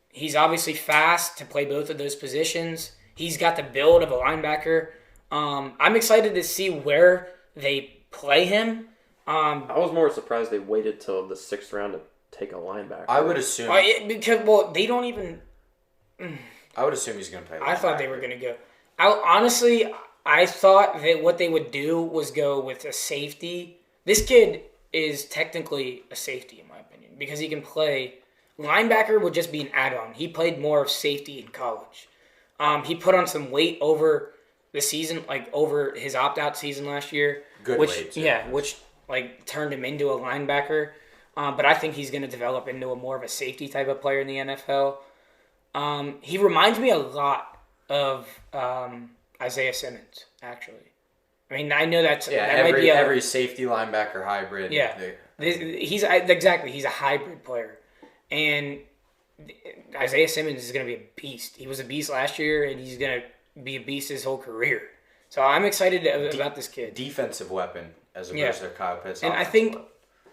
he's obviously fast to play both of those positions. He's got the build of a linebacker. I'm excited to see where they play him. I was more surprised they waited till the sixth round to take a linebacker. I would assume. They don't even. I would assume he's going to play linebacker. I thought they were going to go. I thought that what they would do was go with a safety. This kid is technically a safety, in my opinion, because he can play. Linebacker would just be an add-on. He played more of safety in college. He put on some weight over the season, like over his opt-out season last year. Good weight, too. Yeah, which like turned him into a linebacker. But I think he's going to develop into a more of a safety type of player in the NFL. He reminds me a lot of Isaiah Simmons, actually. I mean, I know that might be every safety linebacker hybrid. Yeah, he's a hybrid player, And Isaiah Simmons is going to be a beast. He was a beast last year, and he's going to be a beast his whole career. So I'm excited about this kid. Defensive weapon as opposed to Kyle Pitts. And I think,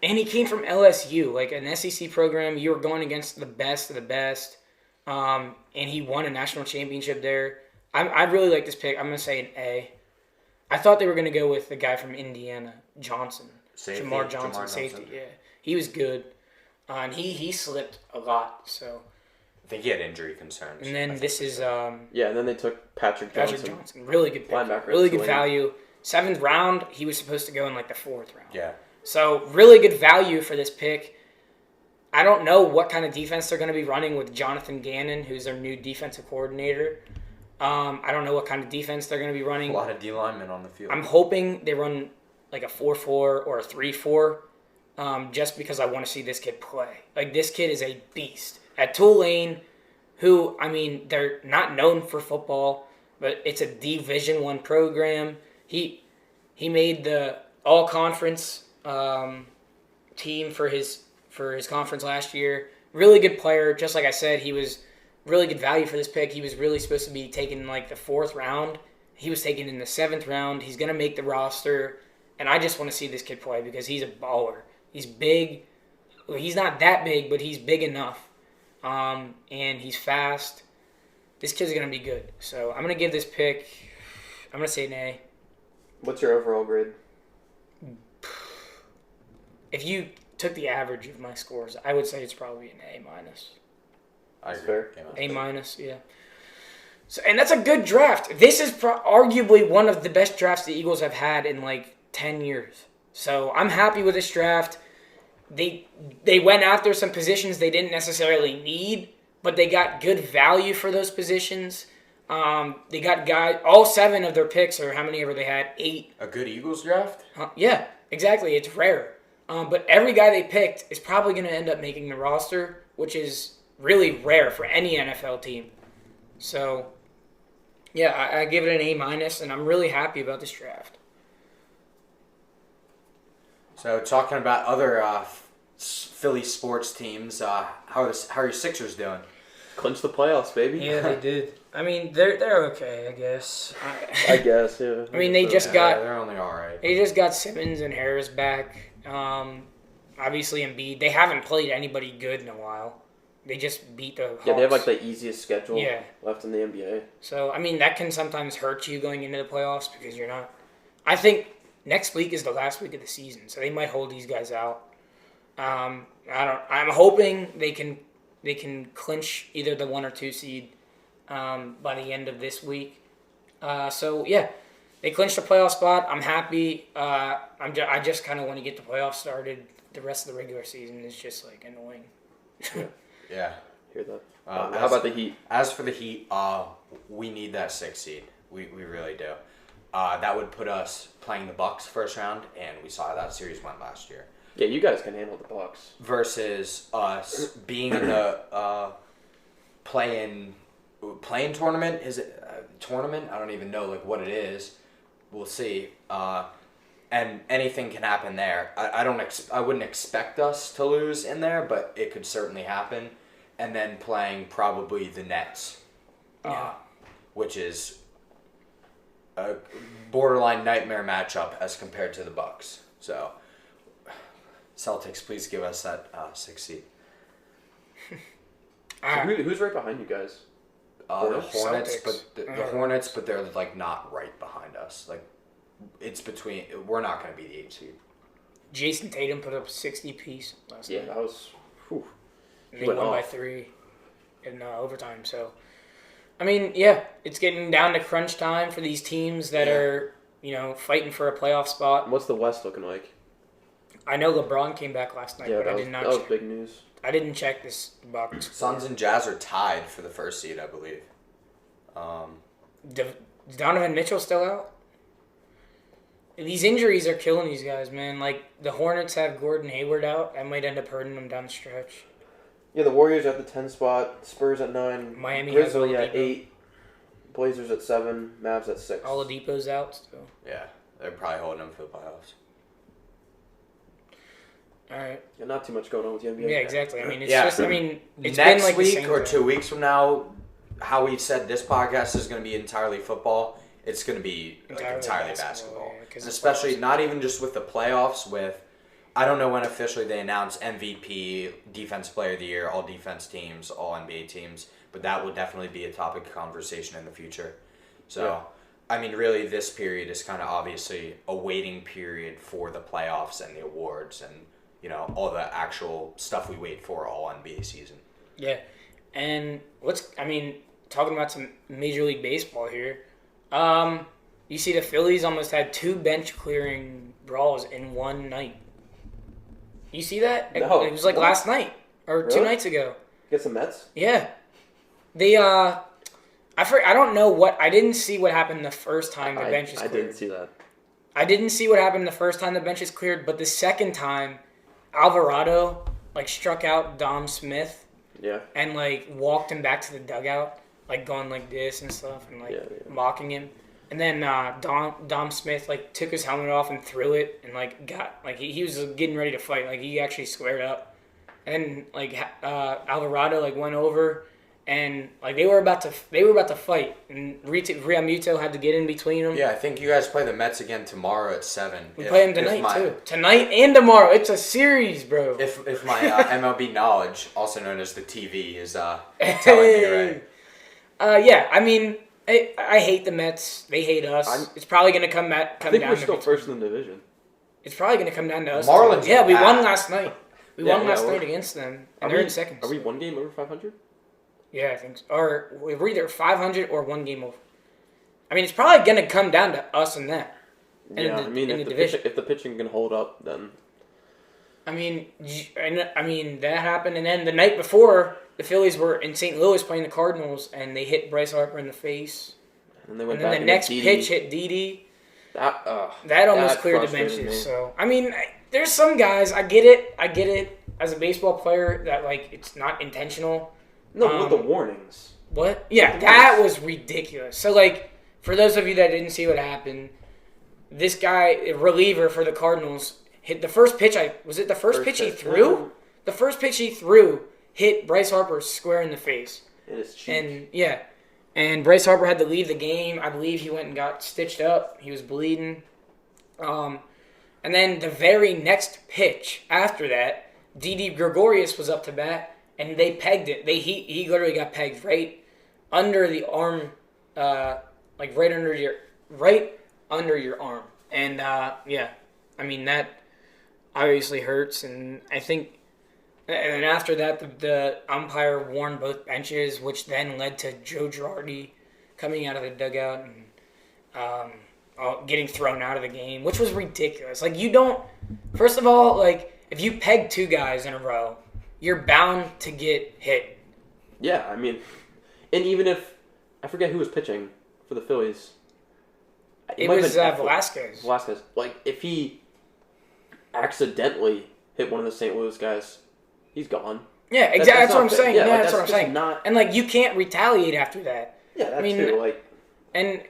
and he came from LSU, like an SEC program. You were going against the best of the best, and he won a national championship there. I really like this pick. I'm going to say an A. I thought they were going to go with the guy from Indiana, Johnson. Jamar Johnson, safety. Yeah, he was good. And he slipped a lot, so. I think he had injury concerns. And then this is and then they took Patrick Johnson. Really good pick. Linebacker. Really good value. 7th round, he was supposed to go in like the 4th round. Yeah. So really good value for this pick. I don't know what kind of defense they're going to be running with Jonathan Gannon, who's their new defensive coordinator. I don't know what kind of defense they're going to be running. A lot of D linemen on the field. I'm hoping they run like a 4-4 or a 3-4. Just because I want to see this kid play. Like, this kid is a beast. At Tulane, who, I mean, they're not known for football, but it's a Division I program. He made the all-conference team for his conference last year. Really good player. Just like I said, he was really good value for this pick. He was really supposed to be taken in, like, the 4th round. He was taken in the 7th round. He's going to make the roster. And I just want to see this kid play because he's a baller. He's big. Well, he's not that big, but he's big enough. And he's fast. This kid's going to be good. So I'm going to give this pick, I'm going to say an A. What's your overall grade? If you took the average of my scores, I would say it's probably an A-. I agree. Fair. A-, yeah. So, and that's a good draft. This is arguably one of the best drafts the Eagles have had in like 10 years. So I'm happy with this draft. They went after some positions they didn't necessarily need, but they got good value for those positions. They got guys. All 7 of their picks, or how many ever they had, 8. A good Eagles draft? Yeah, exactly. It's rare. But every guy they picked is probably going to end up making the roster, which is really rare for any NFL team. So, yeah, I give it an A-, and I'm really happy about this draft. So, talking about other Philly sports teams, how are your Sixers doing? Clinch the playoffs, baby. Yeah, they did. I mean, they're okay, I guess. I guess, yeah. I mean, they just got. They're only all right. They just got Simmons and Harris back. Obviously, Embiid. They haven't played anybody good in a while. They just beat the Hawks. Yeah, they have like the easiest schedule left in the NBA. So, I mean, that can sometimes hurt you going into the playoffs because you're not. I think next week is the last week of the season, so they might hold these guys out. I'm hoping they can clinch either the 1 or 2 seed by the end of this week. So yeah, they clinched a playoff spot. I'm happy. I just kind of want to get the playoffs started. The rest of the regular season is just like annoying. Yeah. Hear that? How about the Heat? As for the Heat, we need that 6 seed. We really do. That would put us playing the Bucks first round, and we saw how that series went last year. Yeah, you guys can handle the Bucks. Versus us being in the play-in tournament. Is it a tournament? I don't even know like what it is. We'll see. And anything can happen there. I wouldn't expect us to lose in there, but it could certainly happen. And then playing probably the Nets, which is a borderline nightmare matchup as compared to the Bucks. So, Celtics, please give us that 6 seed. So who's right behind you guys? The Hornets, Celtics. but the Hornets, but they're like not right behind us. Like it's between. We're not going to be the 8 seed. Jason Tatum put up 60 piece last night. Yeah, that was. Whew. They won by 3 in overtime. So, I mean, yeah, it's getting down to crunch time for these teams that are, fighting for a playoff spot. What's the West looking like? I know LeBron came back last night, but I did not. That was check. big news. I didn't check this Bucks. Suns and Jazz are tied for the 1st seed, I believe. Is Donovan Mitchell still out? These injuries are killing these guys, man. Like, the Hornets have Gordon Hayward out. That might end up hurting them down the stretch. Yeah, the Warriors at the 10 spot, Spurs at 9, Miami Grizzlies has at 8, Blazers at 7, Mavs at 6. Oladipo's out still. Yeah, they're probably holding them for the playoffs. All right. Yeah, not too much going on with the NBA. Yeah, exactly. I mean, it's Yeah. just. I mean, it's Next been like the week same or thing. 2 weeks from now, how we said this podcast is going to be entirely football. It's going to be entirely basketball. yeah, 'cause And it's especially playoffs. not even just with the playoffs. With I don't know when officially they announce MVP, Defensive Player of the Year, all defense teams, all NBA teams, but that will definitely be a topic of conversation in the future. So. Yeah. I mean, really, this period is kind of obviously a waiting period for the playoffs and the awards and, all the actual stuff we wait for all NBA season. Yeah, and talking about some Major League Baseball here. You see the Phillies almost had 2 bench clearing brawls in one night. You see that? No. It was like What? last night or 2 Really? nights ago. Get some Mets? Yeah. They I don't know what I didn't see what happened the first time the bench is I cleared. didn't see that. I didn't see what happened the first time the bench is cleared, but the second time Alvarado struck out Dom Smith Yeah. and walked him back to the dugout, going like this and stuff and Yeah. mocking him. And then Dom Smith took his helmet off and threw it and got he was getting ready to fight. He actually squared up. And Alvarado went over and they were about to fight and Realmuto had to get in between them. Yeah, I think you guys play the Mets again tomorrow at 7. We play them tonight too. Tonight and tomorrow. It's a series, bro. If my MLB knowledge, also known as the TV, is telling me right. Yeah, I mean, I hate the Mets. They hate us. It's probably going to come I down think we're to still between- first in the division. It's probably going to come down to us. Marlins too. Yeah, are we bad. won last night. We Yeah, won last we're- night against them, Are and they're we- in second. Are we one game over 500? Yeah, I think so. Or we're either 500 or 1 game over. I mean, it's probably going to come down to us and that. And Yeah, in the if division. if the pitching can hold up, then I mean, that happened, and then the night before, the Phillies were in St. Louis playing the Cardinals, and they hit Bryce Harper in the face. and they went And then back the and next hit pitch hit Didi. That That almost that cleared the frustrated benches. me. So I mean, there's some guys. I get it. As a baseball player, that it's not intentional. No, with the warnings. What? Yeah, that was ridiculous. So for those of you that didn't see what happened, this guy, a reliever for the Cardinals, hit the first pitch. Was it the first pitch he pitch. threw? The first pitch he threw hit Bryce Harper square in the face. In his cheek. And yeah, and Bryce Harper had to leave the game. I believe he went and got stitched up. He was bleeding. And then the very next pitch after that, Didi Gregorius was up to bat, and they pegged it. He literally got pegged right under the arm, right under your arm. And yeah, I mean that obviously hurts. And I think, and after that, the umpire warned both benches, which then led to Joe Girardi coming out of the dugout and getting thrown out of the game, which was ridiculous. You don't. First of all, if you peg 2 guys in a row, you're bound to get hit. Yeah, I mean, and even if I forget who was pitching for the Phillies, It might have was been Velasquez. Velasquez. If he accidentally hit one of the St. Louis guys, he's gone. Yeah, exactly. That's what I'm not saying. fair. Yeah, Yeah, that's what I'm that's saying. not- And you can't retaliate after that. Yeah, that I mean, too. And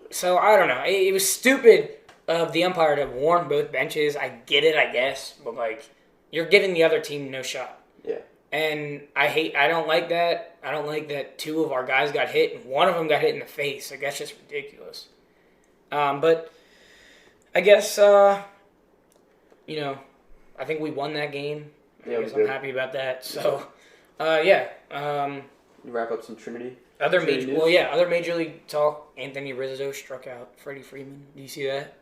so I don't know. It was stupid of the umpire to warn both benches. I get it, I guess, but you're giving the other team no shot. Yeah. And I don't like that. I don't like that 2 of our guys got hit and one of them got hit in the face. That's just ridiculous. But I guess I think we won that game. Yeah, I guess we I'm did. happy about that. So yeah. You wrap up some Trinity. Other Trinity Major League talk. Anthony Rizzo struck out Freddie Freeman. Do you see that?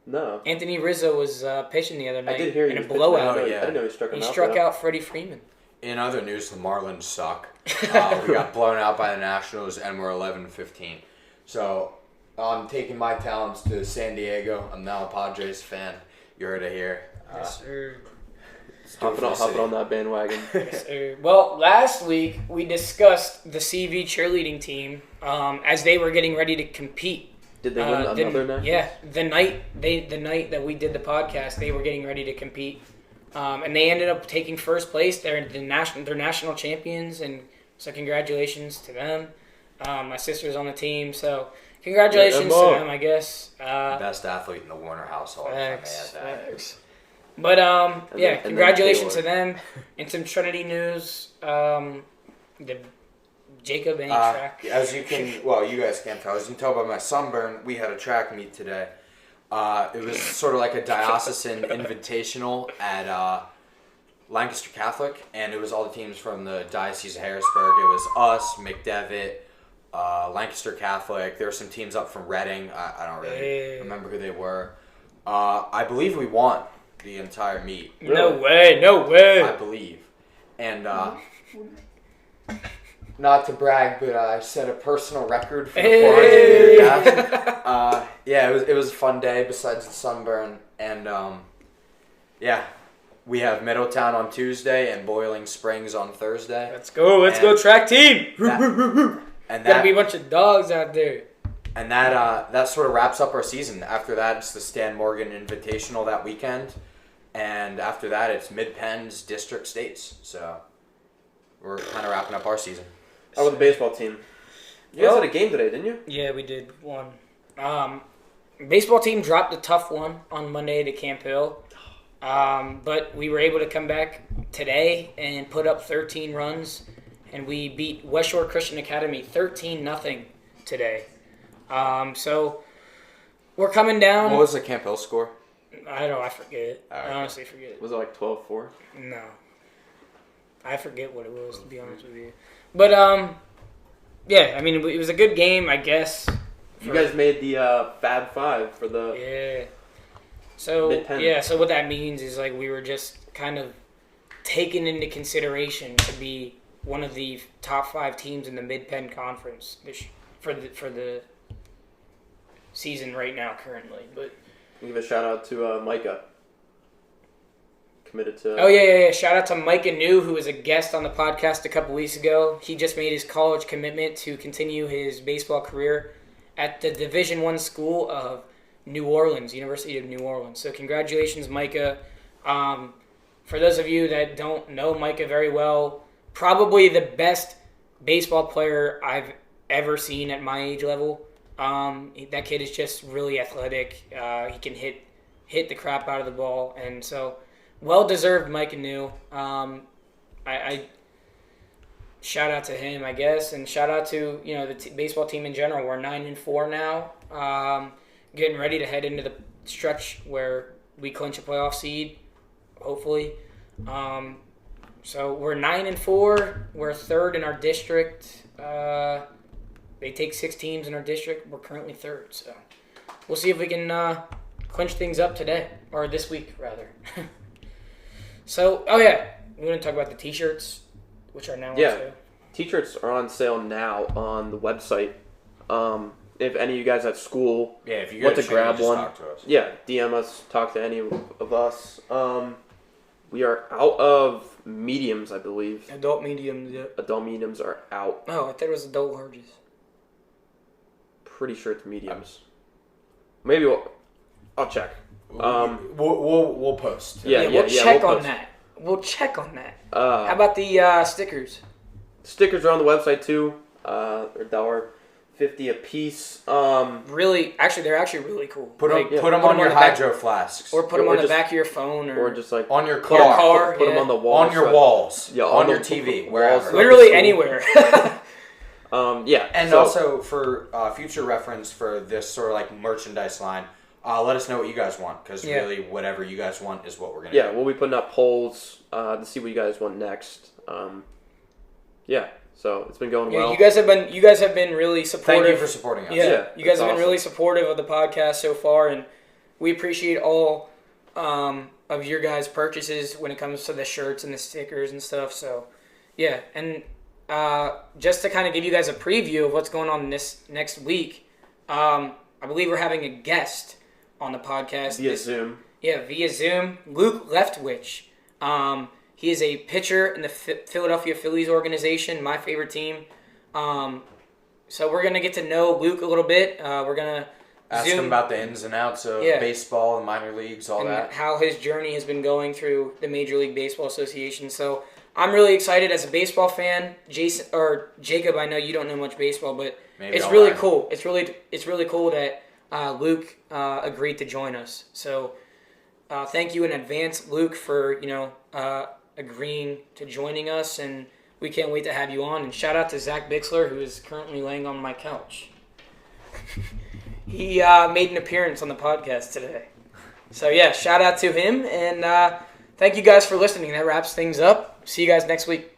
No. Anthony Rizzo was pitching the other night I did hear in he a was pitching. blowout. Oh, I yeah. didn't know he struck him He out. struck though. out Freddie Freeman. In other news, the Marlins suck. We got blown out by the Nationals, and we're 11-15. So I'm taking my talents to San Diego. I'm now a Padres fan. You heard it here. Yes, sir. Hopping on that bandwagon. Yes, sir. Well, last week we discussed the CV cheerleading team as they were getting ready to compete. Did they win another night? Yeah, the night that we did the podcast, they were getting ready to compete, and they ended up taking first place. They're national champions, and so congratulations to them. My sister's on the team, so congratulations to them, I guess. Best athlete in the Warner household. if I may add that. Facts. But then congratulations to Taylor. them. And some Trinity news. The Jacob any track. As you guys can't tell. As you can tell by my sunburn, we had a track meet today. It was sort of like a diocesan invitational at Lancaster Catholic, and it was all the teams from the Diocese of Harrisburg. It was us, McDevitt, Lancaster Catholic. There were some teams up from Reading. I don't really remember who they were. I believe we won the entire meet. Really? No way. I believe. And not to brag, but I set a personal record for the 400 meter dash. It was a fun day besides the sunburn. And we have Middletown on Tuesday and Boiling Springs on Thursday. Let's go track team. And Gotta be a bunch of dogs out there. And that sort of wraps up our season. After that, it's the Stan Morgan Invitational that weekend. And after that, it's Midd-Penn's District States. So we're kind of wrapping up our season. How about the baseball team? You guys had a game today, didn't you? Yeah, we did one. Baseball team dropped a tough one on Monday to Camp Hill. But we were able to come back today and put up 13 runs. And we beat West Shore Christian Academy 13-0 today. So we're coming down. What was the Camp Hill score? I forget. I honestly forget. Was it like 12-4? No. I forget what it was, to be honest with you. But, it was a good game, I guess. You guys made the Fab Five for the... Yeah. So, Midd-Penn. So what that means is, like, we were just kind of taken into consideration to be one of the top 5 teams in the Midd-Penn Conference for the season right now, currently. But Give a shout out to Micah. Committed to... Oh, yeah. Shout out to Micah New, who was a guest on the podcast a couple weeks ago. He just made his college commitment to continue his baseball career at the Division I school of New Orleans, University of New Orleans. So congratulations, Micah. For those of you that don't know Micah very well, probably the best baseball player I've ever seen at my age level. That kid is just really athletic. He can hit the crap out of the ball, and so well-deserved Micah New. I shout out to him, I guess, and shout out to the baseball team in general. We're 9-4 now, getting ready to head into the stretch where we clinch a playoff seed, hopefully. So we're 9-4. We're third in our district. They take 6 teams in our district. We're currently third, so we'll see if we can clinch things up today, or this week rather. So, we want to talk about the T-shirts, which are now on sale. T-shirts are on sale now on the website. If any of you guys at school if you want to grab one, talk to us. DM us, talk to any of us. We are out of mediums, I believe. Adult mediums, yeah. Adult mediums are out. Oh, I thought it was adult larges. Pretty sure it's mediums. Maybe I'll check. We'll post. We'll check on that. We'll check on that. How about the stickers? Stickers are on the website too. They're $1.50 a piece. They're actually really cool. Put them on your hydro flasks, or put them on the back of your phone, or just like on your car. Put them on the wall, on your walls, on on your TV, wherever. Literally anywhere. And also for future reference for this sort of like merchandise line, let us know what you guys want, because really whatever you guys want is what we're gonna do. We'll be putting up polls to see what you guys want next. So it's been going well. You guys have been really supportive. Thank you for supporting us. You guys have been really supportive of the podcast so far, and we appreciate all of your guys' purchases when it comes to the shirts and the stickers and stuff. So and just to kind of give you guys a preview of what's going on this next week, I believe we're having a guest on the podcast via Zoom. Via Zoom. Luke Leftwich. He is a pitcher in the Philadelphia Phillies organization, my favorite team. So we're gonna get to know Luke a little bit. We're gonna ask him about the ins and outs of baseball and minor leagues, all that. How his journey has been going through the Major League Baseball Association. So I'm really excited as a baseball fan. Jacob, I know you don't know much baseball, but it's really cool. It's really cool that Luke agreed to join us. So thank you in advance, Luke, for agreeing to joining us, and we can't wait to have you on. And shout out to Zach Bixler, who is currently laying on my couch. He made an appearance on the podcast today. So yeah, shout out to him, and thank you guys for listening. That wraps things up. See you guys next week.